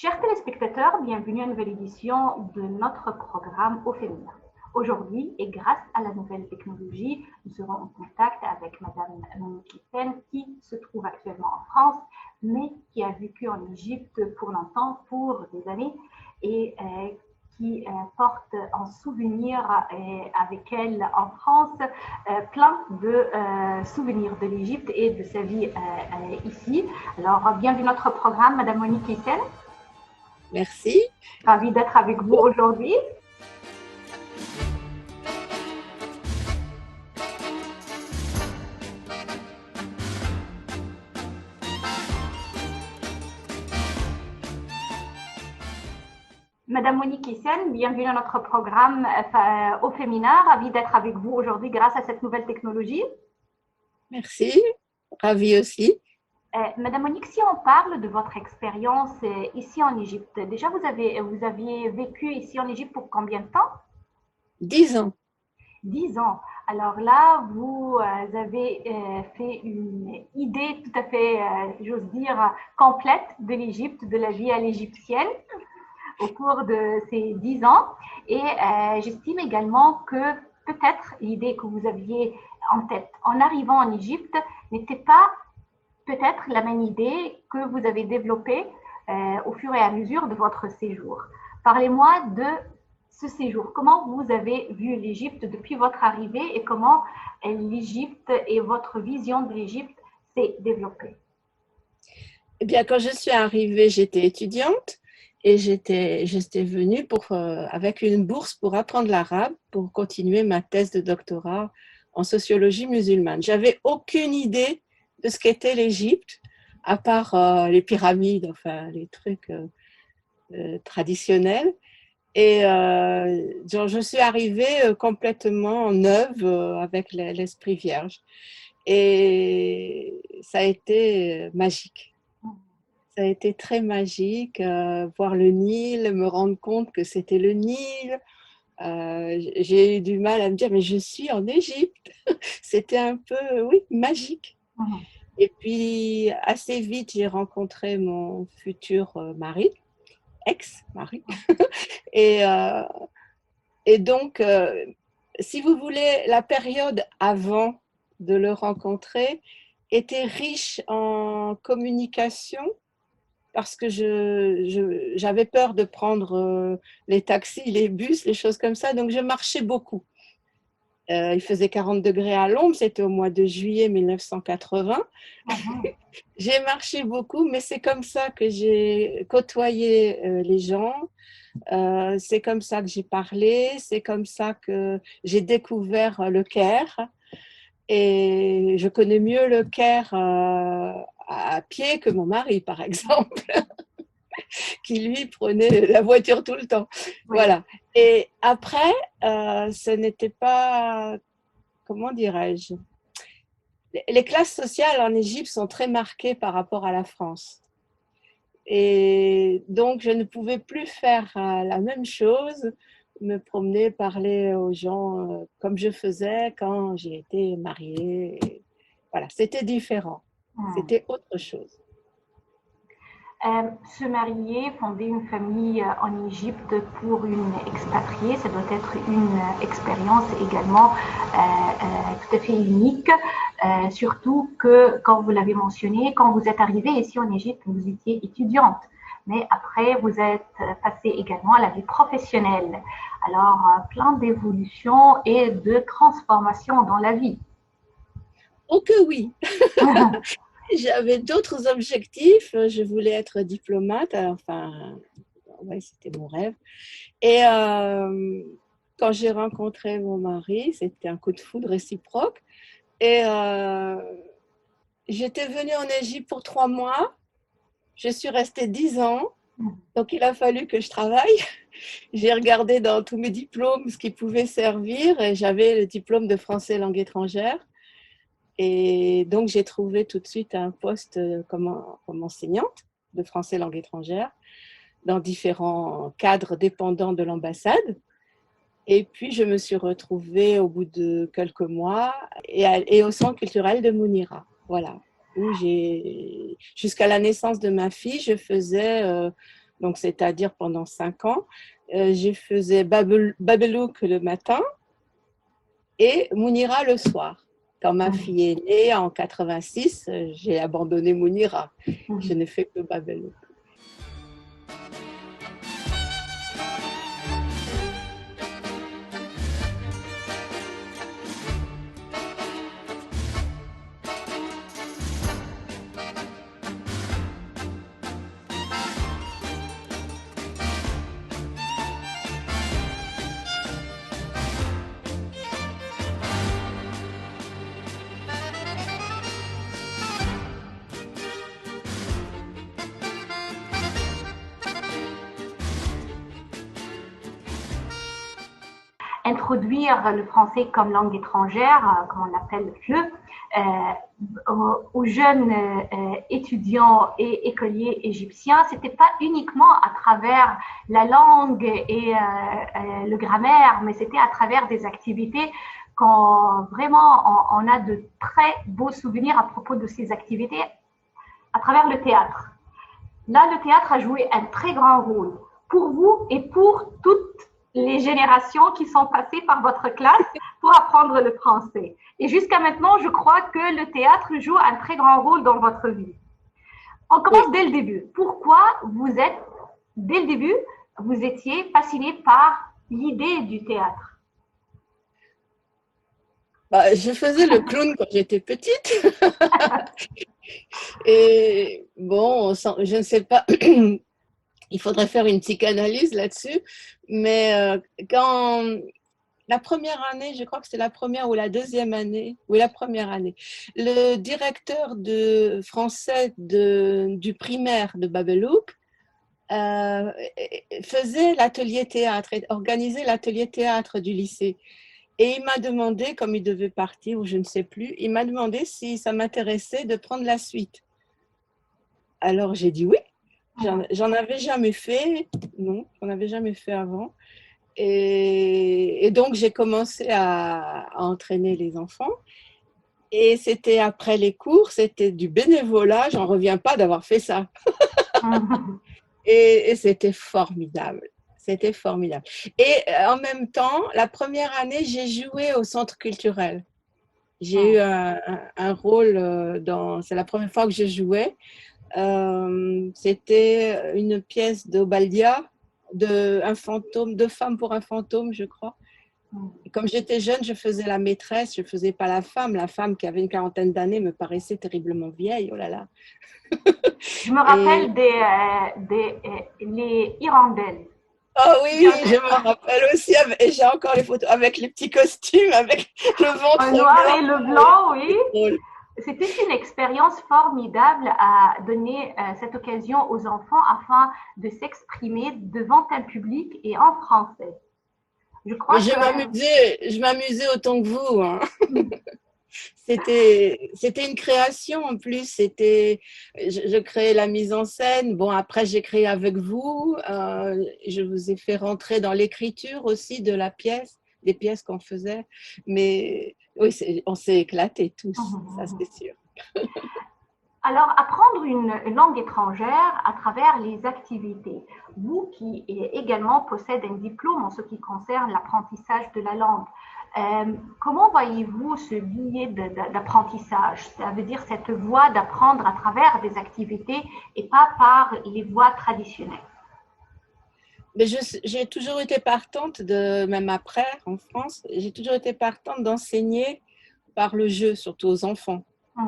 Chers téléspectateurs, bienvenue à une nouvelle édition de notre programme Au féminin. Aujourd'hui, et grâce à la nouvelle technologie, nous serons en contact avec Madame Monique Hyssen, qui se trouve actuellement en France, mais qui a vécu en Égypte pour longtemps, pour des années, et qui porte en souvenir avec elle en France plein de souvenirs de l'Égypte et de sa vie ici. Alors, bienvenue à notre programme, Madame Monique Hyssen. Merci. Ravie d'être avec vous aujourd'hui. Madame Monique Hyssen, bienvenue dans notre programme Au féminin. Ravie d'être avec vous aujourd'hui grâce à cette nouvelle technologie. Merci. Ravie aussi. Madame Monique, si on parle de votre expérience ici en Égypte, déjà vous aviez vécu ici en Égypte pour combien de temps? 10 ans. 10 ans. Alors là, vous avez fait une idée tout à fait, j'ose dire, complète de l'Égypte, de la vie à l'égyptienne au cours de ces 10 ans. Et j'estime également que peut-être l'idée que vous aviez en tête en arrivant en Égypte n'était pas peut-être la même idée que vous avez développée au fur et à mesure de votre séjour. Parlez-moi de ce séjour. Comment vous avez vu l'Égypte depuis votre arrivée et comment l'Égypte et votre vision de l'Égypte s'est développée? Eh bien, quand je suis arrivée, j'étais étudiante et j'étais venue avec une bourse pour apprendre l'arabe, pour continuer ma thèse de doctorat en sociologie musulmane. J'avais aucune idée de ce qu'était l'Égypte, à part les pyramides, enfin les trucs traditionnels. Et je suis arrivée complètement neuve avec l'esprit vierge. Et ça a été magique. Ça a été très magique, voir le Nil, me rendre compte que c'était le Nil. J'ai eu du mal à me dire, mais je suis en Égypte. C'était un peu, oui, magique. Et puis, assez vite, j'ai rencontré mon futur mari, ex-mari. Et, donc, si vous voulez, la période avant de le rencontrer était riche en communication parce que j'avais peur de prendre les taxis, les bus, les choses comme ça. Donc, je marchais beaucoup. Il faisait 40 degrés à l'ombre, c'était au mois de juillet 1980. J'ai marché beaucoup, mais c'est comme ça que j'ai côtoyé les gens. C'est comme ça que j'ai parlé, c'est comme ça que j'ai découvert le Caire. Et je connais mieux le Caire à pied que mon mari, par exemple, qui lui prenait la voiture tout le temps. Oui. Voilà. Et après, ce n'était pas, comment dirais-je, les classes sociales en Égypte sont très marquées par rapport à la France. Et donc, je ne pouvais plus faire la même chose, me promener, parler aux gens comme je faisais quand j'ai été mariée. Et voilà, c'était différent. C'était autre chose. Se marier, fonder une famille en Égypte pour une expatriée, ça doit être une expérience également tout à fait unique, surtout que, quand vous l'avez mentionné, quand vous êtes arrivée ici en Égypte, vous étiez étudiante, mais après vous êtes passée également à la vie professionnelle. Alors, plein d'évolutions et de transformations dans la vie. Oh que oui. J'avais d'autres objectifs. Je voulais être diplomate. Enfin, ouais, c'était mon rêve. Et quand j'ai rencontré mon mari, c'était un coup de foudre réciproque. Et j'étais venue en Égypte pour 3 mois. Je suis restée 10 ans. Donc, il a fallu que je travaille. J'ai regardé dans tous mes diplômes ce qui pouvait servir. Et j'avais le diplôme de français langue étrangère. Et donc, j'ai trouvé tout de suite un poste comme enseignante de français langue étrangère dans différents cadres dépendants de l'ambassade. Et puis, je me suis retrouvée au bout de quelques mois et au Centre culturel de Mounira. Voilà, où jusqu'à la naissance de ma fille, je faisais donc c'est-à-dire pendant 5 ans. Je faisais Babelouk le matin et Mounira le soir. Quand ma fille est née en 86, j'ai abandonné Mounira. Je n'ai fait que Babelouk. Introduire le français comme langue étrangère, comme on l'appelle aux jeunes étudiants et écoliers égyptiens, c'était pas uniquement à travers la langue et le grammaire, mais c'était à travers des activités quand vraiment on a de très beaux souvenirs à propos de ces activités à travers le théâtre. Là, le théâtre a joué un très grand rôle pour vous et pour toutes les générations qui sont passées par votre classe pour apprendre le français. Et jusqu'à maintenant, je crois que le théâtre joue un très grand rôle dans votre vie. On commence dès le début. Pourquoi dès le début, vous étiez fasciné par l'idée du théâtre? Je faisais le clown quand j'étais petite. Et bon, je ne sais pas, il faudrait faire une psychanalyse là-dessus, mais quand la première année, je crois que c'était la première ou la deuxième année, oui, la première année, le directeur de français du primaire de Babelouk faisait l'atelier théâtre, organisait l'atelier théâtre du lycée. Et il m'a demandé, comme il devait partir ou je ne sais plus, il m'a demandé si ça m'intéressait de prendre la suite. Alors j'ai dit oui. J'en avais jamais fait, non, j'en avais jamais fait avant. Et donc j'ai commencé à entraîner les enfants. Et c'était après les cours, c'était du bénévolat. J'en reviens pas d'avoir fait ça. Et c'était formidable. C'était formidable. Et en même temps, la première année, j'ai joué au centre culturel. J'ai eu un rôle c'est la première fois que je jouais. C'était une pièce d'Obaldia, un fantôme, Deux femmes pour un fantôme, je crois. Et comme j'étais jeune, je faisais la maîtresse, je ne faisais pas la femme. La femme qui avait une quarantaine d'années me paraissait terriblement vieille, oh là là. Je me rappelle les hirondelles. Oh oui, je me rappelle aussi, et j'ai encore les photos avec les petits costumes, avec le ventre noir blanc. Et le blanc, oui. C'était une expérience formidable à donner cette occasion aux enfants afin de s'exprimer devant un public et en français. Je m'amusais autant que vous. Hein. C'était une création en plus. Je créais la mise en scène. Bon, après, j'ai créé avec vous. Je vous ai fait rentrer dans l'écriture aussi de la pièce, des pièces qu'on faisait. Mais oui, on s'est éclatés tous, ça c'est sûr. Alors, apprendre une langue étrangère à travers les activités. Vous qui également possédez un diplôme en ce qui concerne l'apprentissage de la langue, comment voyez-vous ce billet d'apprentissage? Ça veut dire cette voie d'apprendre à travers des activités et pas par les voies traditionnelles. Mais j'ai toujours été partante, même après en France, j'ai toujours été partante d'enseigner par le jeu, surtout aux enfants.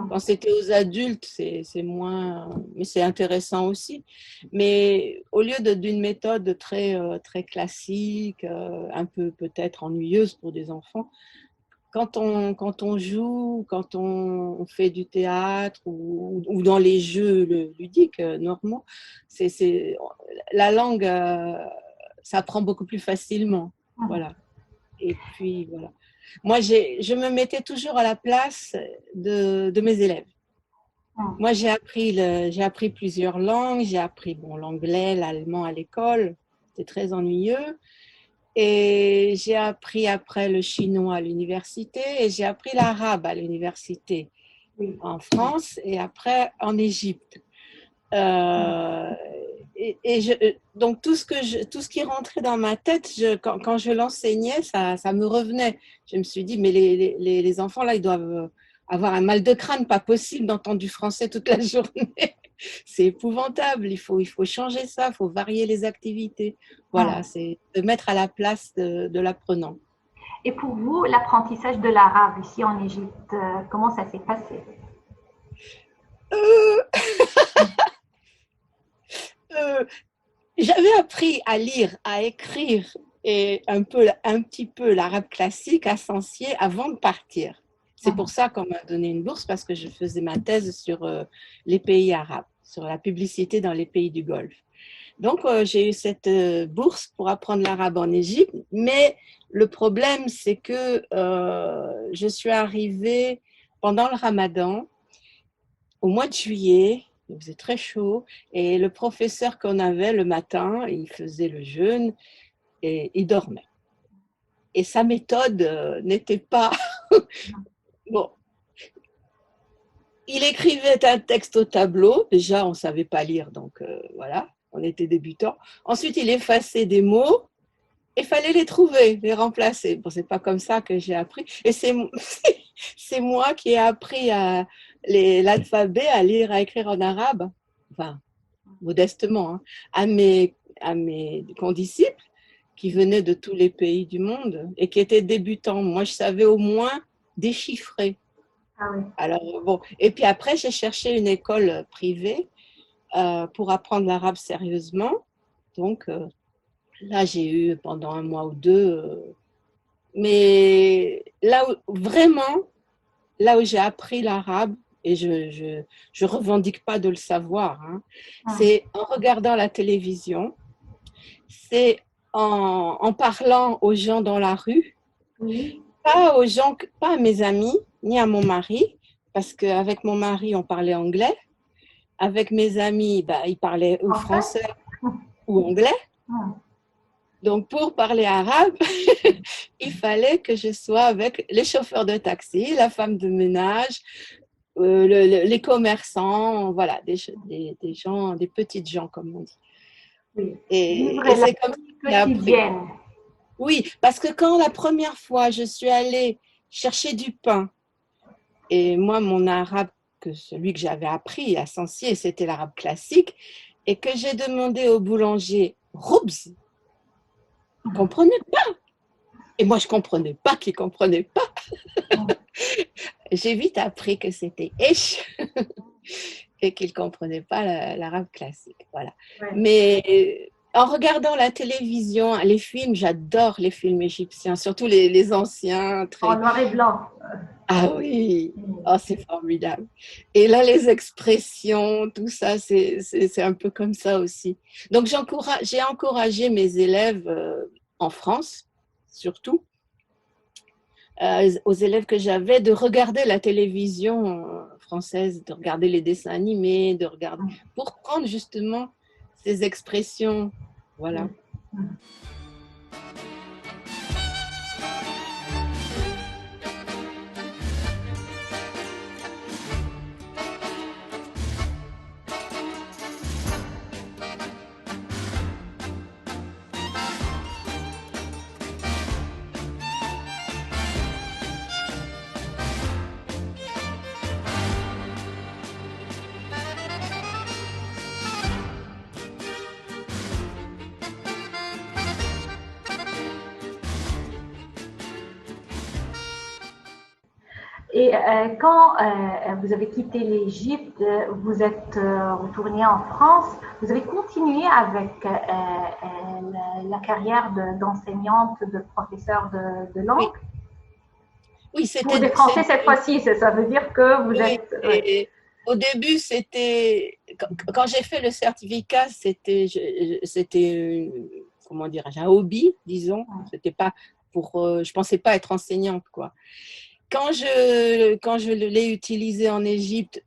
Quand c'était aux adultes, c'est moins, mais c'est intéressant aussi. Mais au lieu d'une méthode très, très classique, un peu peut-être ennuyeuse pour des enfants, quand on joue, quand on fait du théâtre ou dans les jeux ludiques normaux, la langue s'apprend beaucoup plus facilement. Voilà. Et puis, voilà. Moi, je me mettais toujours à la place de mes élèves. Moi, j'ai appris plusieurs langues. J'ai appris l'anglais, l'allemand à l'école. C'était très ennuyeux. Et j'ai appris après le chinois à l'université et j'ai appris l'arabe à l'université en France et après en Égypte. donc tout ce qui rentrait dans ma tête, quand je l'enseignais, ça me revenait. Je me suis dit, mais les enfants là, ils doivent avoir un mal de crâne, pas possible d'entendre du français toute la journée. C'est épouvantable, il faut changer ça, il faut varier les activités. Voilà, c'est de mettre à la place de l'apprenant. Et pour vous, l'apprentissage de l'arabe ici en Égypte, comment ça s'est passé? Euh, euh, J'avais appris à lire, à écrire et un petit peu l'arabe classique à Sancier avant de partir. C'est pour ça qu'on m'a donné une bourse parce que je faisais ma thèse sur les pays arabes, sur la publicité dans les pays du Golfe. Donc, j'ai eu cette bourse pour apprendre l'arabe en Égypte, mais le problème, c'est que je suis arrivée pendant le Ramadan, au mois de juillet, il faisait très chaud, et le professeur qu'on avait le matin, il faisait le jeûne et il dormait. Et sa méthode n'était pas… Bon, il écrivait un texte au tableau, déjà on ne savait pas lire, donc voilà, on était débutants. Ensuite, il effaçait des mots, il fallait les trouver, les remplacer. Bon, c'est pas comme ça que j'ai appris. Et c'est moi qui ai appris l'alphabet, à lire, à écrire en arabe, enfin, modestement, hein, à mes condisciples qui venaient de tous les pays du monde et qui étaient débutants. Moi, je savais au moins déchiffrer. Ah oui. Alors, bon. Et puis après, j'ai cherché une école privée pour apprendre l'arabe sérieusement. Donc, là, j'ai eu pendant un mois ou deux. Mais là où, vraiment, là où j'ai appris l'arabe, et je revendique pas de le savoir, hein, c'est en regardant la télévision, c'est en parlant aux gens dans la rue, pas aux gens, pas à mes amis, ni à mon mari, parce qu'avec mon mari, on parlait anglais. Avec mes amis, bah, ils parlaient ou français ou anglais. Donc, pour parler arabe, il fallait que je sois avec les chauffeurs de taxi, la femme de ménage, les commerçants, voilà, des gens, des petites gens, comme on dit. Oui. Et c'est comme ça que j'ai appris. Oui, parce que quand la première fois, je suis allée chercher du pain, et moi, mon arabe, celui que j'avais appris à Sancier, c'était l'arabe classique, et que j'ai demandé au boulanger « Roubz », il ne comprenait pas. Et moi, je ne comprenais pas qu'il ne comprenait pas. J'ai vite appris que c'était « Esh » et qu'il ne comprenait pas l'arabe classique. Voilà. Ouais. Mais en regardant la télévision, les films, j'adore les films égyptiens, surtout les anciens. En noir et blanc. Ah oui, oh, c'est formidable. Et là, les expressions, tout ça, c'est un peu comme ça aussi. Donc, j'ai encouragé mes élèves en France, surtout, aux élèves que j'avais, de regarder la télévision française, de regarder les dessins animés, de regarder, pour prendre justement ces expressions. Voilà. Et quand vous avez quitté l'Égypte, vous êtes retourné en France, vous avez continué avec la carrière d'enseignante, de professeur de langue? Oui, c'était… Pour des Français cette fois-ci, ça veut dire que vous êtes… Oui. Au début, c'était… Quand j'ai fait le certificat, c'était comment dirais-je, un hobby, disons. C'était pas pour… je pensais pas être enseignante, quoi. Quand je l'ai utilisé en Égypte,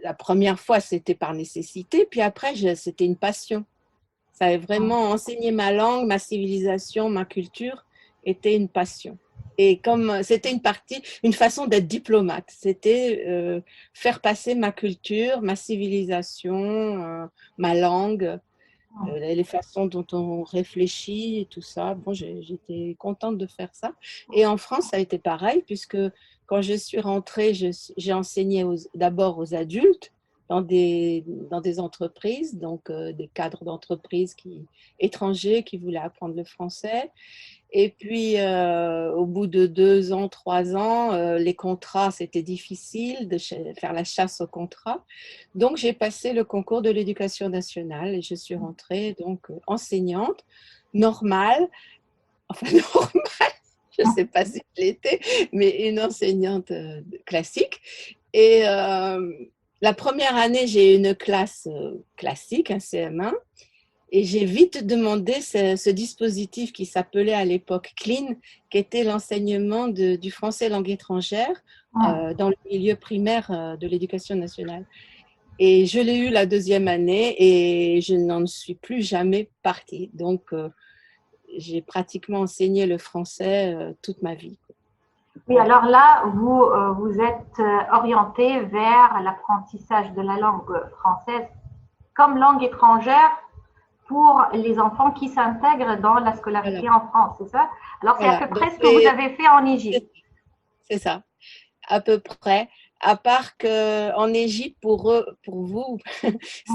la première fois, c'était par nécessité, puis après, c'était une passion. Ça avait vraiment enseigné ma langue, ma civilisation, ma culture, était une passion. Et comme c'était une façon d'être diplomate, c'était faire passer ma culture, ma civilisation, ma langue. les façons dont on réfléchit et tout ça. Bon, j'étais contente de faire ça. Et en France, ça a été pareil, puisque quand je suis rentrée, j'ai enseigné d'abord aux adultes dans des entreprises, donc des cadres d'entreprises étrangers qui voulaient apprendre le français. Et puis, au bout de 2 ans, 3 ans, les contrats, c'était difficile de faire la chasse aux contrats. Donc, j'ai passé le concours de l'éducation nationale et je suis rentrée donc enseignante normale, enfin normale, je ne sais pas si je l'étais, mais une enseignante classique. Et la première année, j'ai eu une classe classique, un CM1. Et j'ai vite demandé ce dispositif qui s'appelait à l'époque CLEAN, qui était l'enseignement du français langue étrangère dans le milieu primaire de l'éducation nationale. Et je l'ai eu la deuxième année et je n'en suis plus jamais partie. Donc, j'ai pratiquement enseigné le français toute ma vie. Oui, alors là, vous êtes orienté vers l'apprentissage de la langue française comme langue étrangère pour les enfants qui s'intègrent dans la scolarité Voilà. en France, c'est ça? Alors, c'est à Voilà. peu Donc, près ce que vous avez fait en Égypte. c'est ça, à peu près. À part qu'en Égypte, pour vous,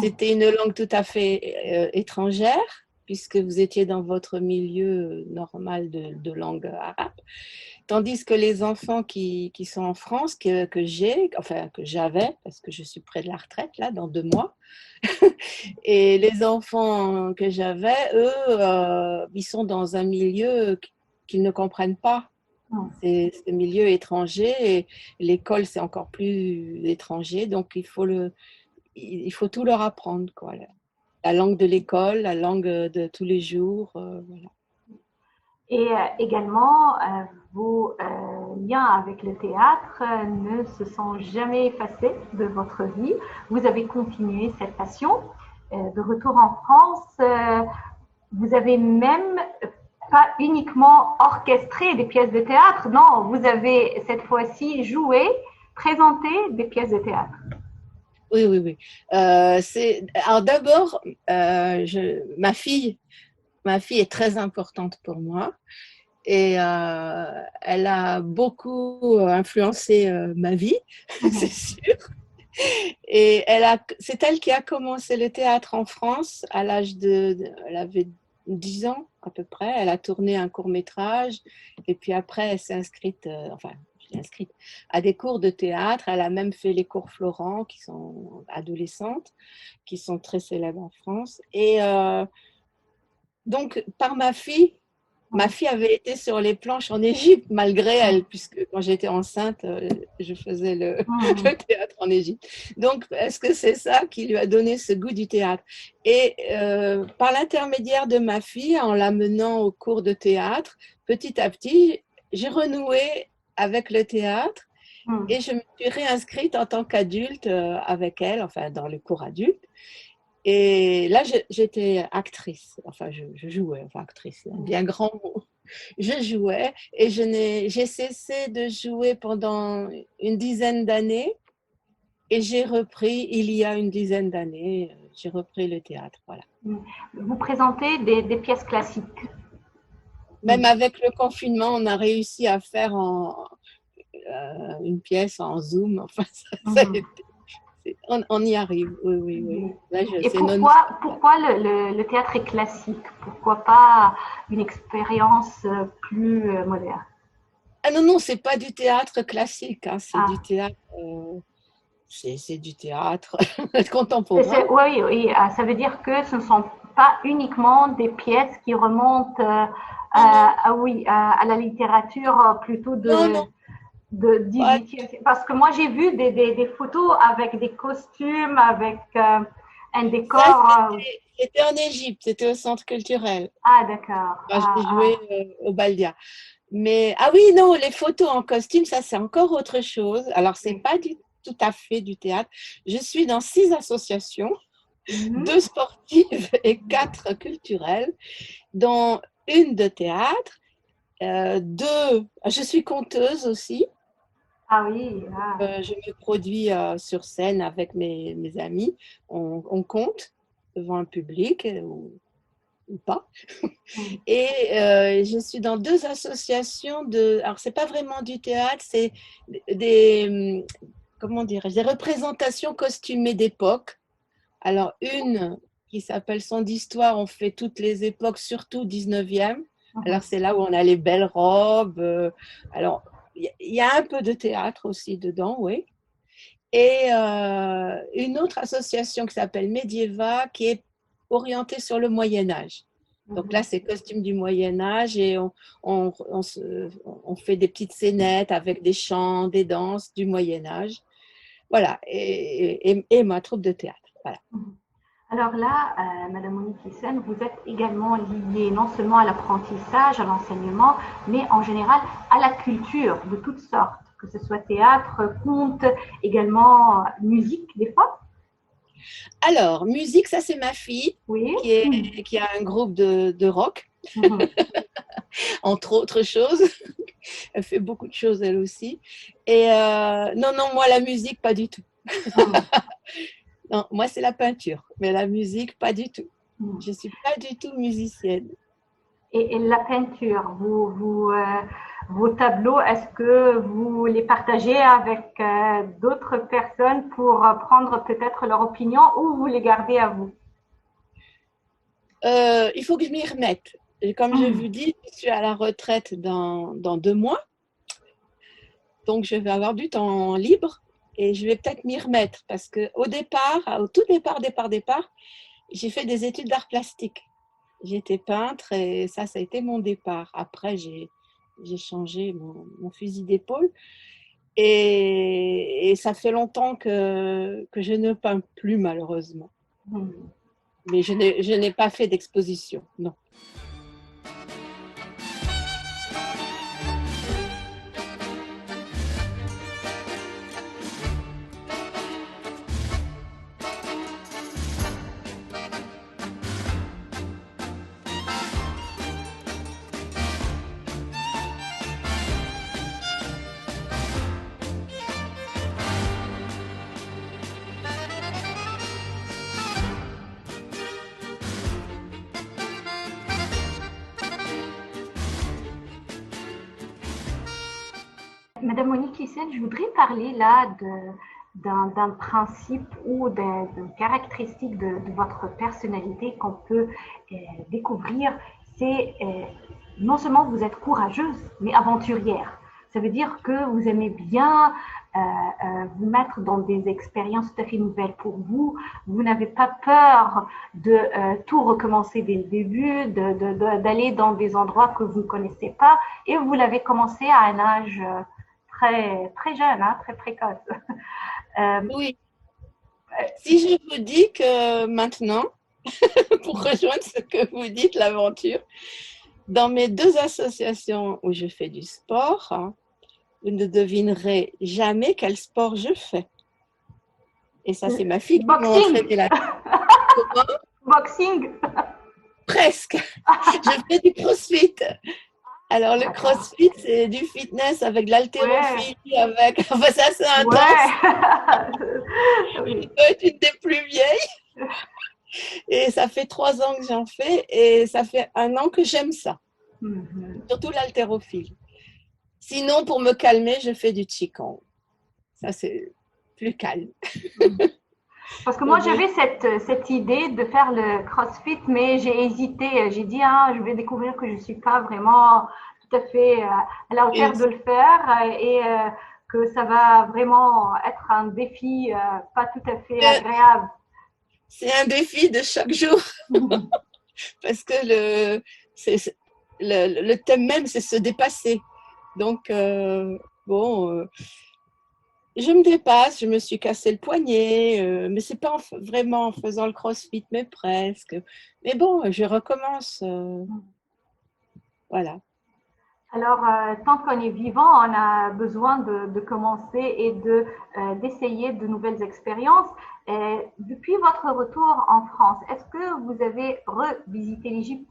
c'était une langue tout à fait étrangère, puisque vous étiez dans votre milieu normal de langue arabe. Tandis que les enfants qui sont en France, que j'avais, parce que je suis près de la retraite, là, dans 2 mois, et les enfants que j'avais, eux, ils sont dans un milieu qu'ils ne comprennent pas. C'est ce milieu étranger et l'école, c'est encore plus étranger. Donc, il faut tout leur apprendre, quoi. La langue de l'école, la langue de tous les jours. Voilà. Et également, vos liens avec le théâtre ne se sont jamais effacés de votre vie. Vous avez continué cette passion. De retour en France, vous avez même pas uniquement orchestré des pièces de théâtre, non, vous avez cette fois-ci joué, présenté des pièces de théâtre. Oui, oui, oui. Alors d'abord, ma fille est très importante pour moi et elle a beaucoup influencé ma vie, c'est sûr. Et c'est elle qui a commencé le théâtre en France à elle avait 10 ans à peu près. Elle a tourné un court-métrage et puis après, elle s'est inscrite, je l'ai inscrite à des cours de théâtre. Elle a même fait les cours Florent, qui sont adolescentes, qui sont très célèbres en France. Et donc, par ma fille avait été sur les planches en Égypte, malgré elle, puisque quand j'étais enceinte, je faisais le théâtre en Égypte. Donc, est-ce que c'est ça qui lui a donné ce goût du théâtre? Et par l'intermédiaire de ma fille, en l'amenant au cours de théâtre, petit à petit, j'ai renoué avec le théâtre et je me suis réinscrite en tant qu'adulte avec elle, enfin dans le cours adulte. Et là, j'étais actrice, enfin je jouais, enfin actrice, c'est un bien grand mot. Je jouais et j'ai cessé de jouer pendant une dizaine d'années et j'ai repris, il y a une dizaine d'années, j'ai repris le théâtre, voilà. Vous présentez des pièces classiques. Même avec le confinement, on a réussi à faire une pièce en Zoom, enfin ça a été, on y arrive, oui, oui, oui. Là, et pourquoi le théâtre est classique? Pourquoi pas une expérience plus moderne? Ah non, non, c'est pas du théâtre classique, hein, c'est du théâtre, c'est du théâtre contemporain. Oui, oui, ça veut dire que ce ne sont pas uniquement des pièces qui remontent à la littérature plutôt Non, non. de 18e. Parce que moi, j'ai vu des photos avec des costumes, avec un décor. C'était en Égypte, c'était au centre culturel. Ah, d'accord. J'ai joué au Baldia. Mais, ah oui, non, les photos en costume, ça, c'est encore autre chose. Alors, c'est pas tout à fait du théâtre. Je suis dans 6 associations, 2 sportives et 4 culturelles, dont une de théâtre, 2, je suis conteuse aussi. Ah oui. Je me produis sur scène avec mes amis. On compte. devant un public ou pas. Mm. Et je suis dans 2 associations alors c'est pas vraiment du théâtre, c'est des, comment dirais-je, des représentations costumées d'époque. Alors une qui s'appelle Son d'histoire, on fait toutes les époques, surtout 19e. Alors c'est là où on a les belles robes. Alors il y a un peu de théâtre aussi dedans, oui. Et une autre association qui s'appelle Medieva, qui est orientée sur le Moyen Âge. Donc là, c'est costume du Moyen Âge et on fait des petites scénettes avec des chants, des danses du Moyen Âge. Voilà, et ma troupe de théâtre. Voilà. Alors là, Madame Monique Hyssen, vous êtes également liée non seulement à l'apprentissage, à l'enseignement, mais en général à la culture de toutes sortes, que ce soit théâtre, conte, également musique des fois. Alors, musique, ça c'est ma fille Oui. qui a un groupe de rock, entre autres choses. Elle fait beaucoup de choses elle aussi. Et non, moi la musique, pas du tout. Non, moi c'est la peinture, mais la musique, pas du tout. Je ne suis pas du tout musicienne. Et la peinture, vos tableaux, est-ce que vous les partagez avec d'autres personnes pour prendre peut-être leur opinion ou vous les gardez à vous? Il faut que je m'y remette. Et comme je vous dis, je suis à la retraite dans 2 mois. Donc, je vais avoir du temps libre et je vais peut-être m'y remettre parce qu'au départ, au tout départ, j'ai fait des études d'art plastique. J'étais peintre et ça a été mon départ. Après, j'ai changé mon fusil d'épaule et ça fait longtemps que je ne peins plus malheureusement. Mais je n'ai pas fait d'exposition, non. Madame Monique Hyssen, je voudrais parler là d'un principe ou d'une caractéristique de votre personnalité qu'on peut découvrir. C'est non seulement vous êtes courageuse, mais aventurière. Ça veut dire que vous aimez bien vous mettre dans des expériences tout à fait nouvelles pour vous. Vous n'avez pas peur de tout recommencer dès le début, d'aller dans des endroits que vous ne connaissez pas. Et vous l'avez commencé à un âge très jeune, hein, très précoce. Oui. Si je vous dis que maintenant, pour rejoindre ce que vous dites, l'aventure, dans mes 2 associations où je fais du sport, hein, vous ne devinerez jamais quel sport je fais. Et ça, c'est ma fille qui m'a entraîné là. Boxing. Presque. Je fais du crossfit. Alors, le crossfit, c'est du fitness avec de l'haltérophilie, Enfin, ça, c'est intense. Je peux être une des plus vieilles. Et ça fait 3 ans que j'en fais et ça fait 1 an que j'aime ça. Surtout l'haltérophilie. Sinon, pour me calmer, je fais du qigong. Ça, c'est plus calme. Parce que moi, j'avais cette idée de faire le crossfit, mais j'ai hésité. J'ai dit, ah, je vais découvrir que je ne suis pas vraiment tout à fait à la hauteur de le faire et que ça va vraiment être un défi pas tout à fait agréable. C'est un défi de chaque jour. Parce que le thème même, c'est se dépasser. Donc, je me dépasse, je me suis cassé le poignet, mais c'est pas vraiment en faisant le crossfit, mais presque. Mais bon, je recommence. Voilà. Alors, tant qu'on est vivant, on a besoin de commencer et d'essayer de nouvelles expériences. Et depuis votre retour en France, est-ce que vous avez revisité l'Égypte?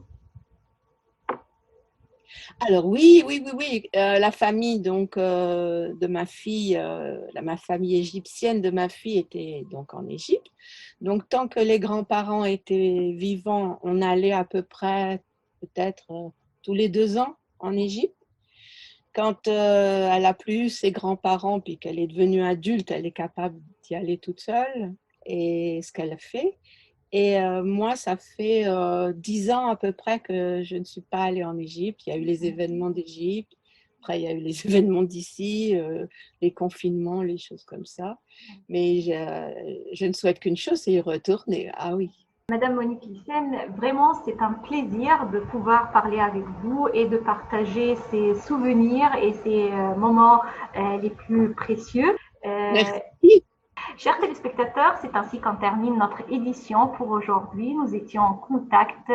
Alors oui, oui, oui, oui. La famille donc de ma fille, ma famille égyptienne de ma fille était donc en Égypte. Donc tant que les grands-parents étaient vivants, on allait à peu près peut-être tous les 2 ans en Égypte. Quand elle a plus eu ses grands-parents, puis qu'elle est devenue adulte, elle est capable d'y aller toute seule, et ce qu'elle a fait. Et moi, ça fait 10 ans à peu près que je ne suis pas allée en Égypte. Il y a eu les événements d'Égypte, après il y a eu les événements d'ici, les confinements, les choses comme ça. Mais je ne souhaite qu'une chose, c'est y retourner. Ah oui. Madame Monique Lyssen, vraiment, c'est un plaisir de pouvoir parler avec vous et de partager ces souvenirs et ces moments les plus précieux. Merci. Chers téléspectateurs, c'est ainsi qu'en termine notre édition pour aujourd'hui. Nous étions en contact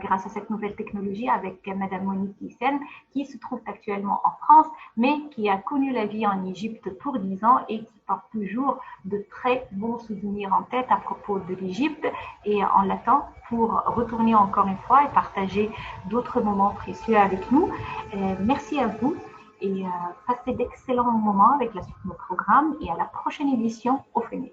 grâce à cette nouvelle technologie avec Madame Monique Lyssen qui se trouve actuellement en France, mais qui a connu la vie en Égypte pour 10 ans et qui porte toujours de très bons souvenirs en tête à propos de l'Égypte. Et on l'attend pour retourner encore une fois et partager d'autres moments précieux avec nous. Merci à vous. Et passez d'excellents moments avec la suite de nos programmes et à la prochaine édition au féminin.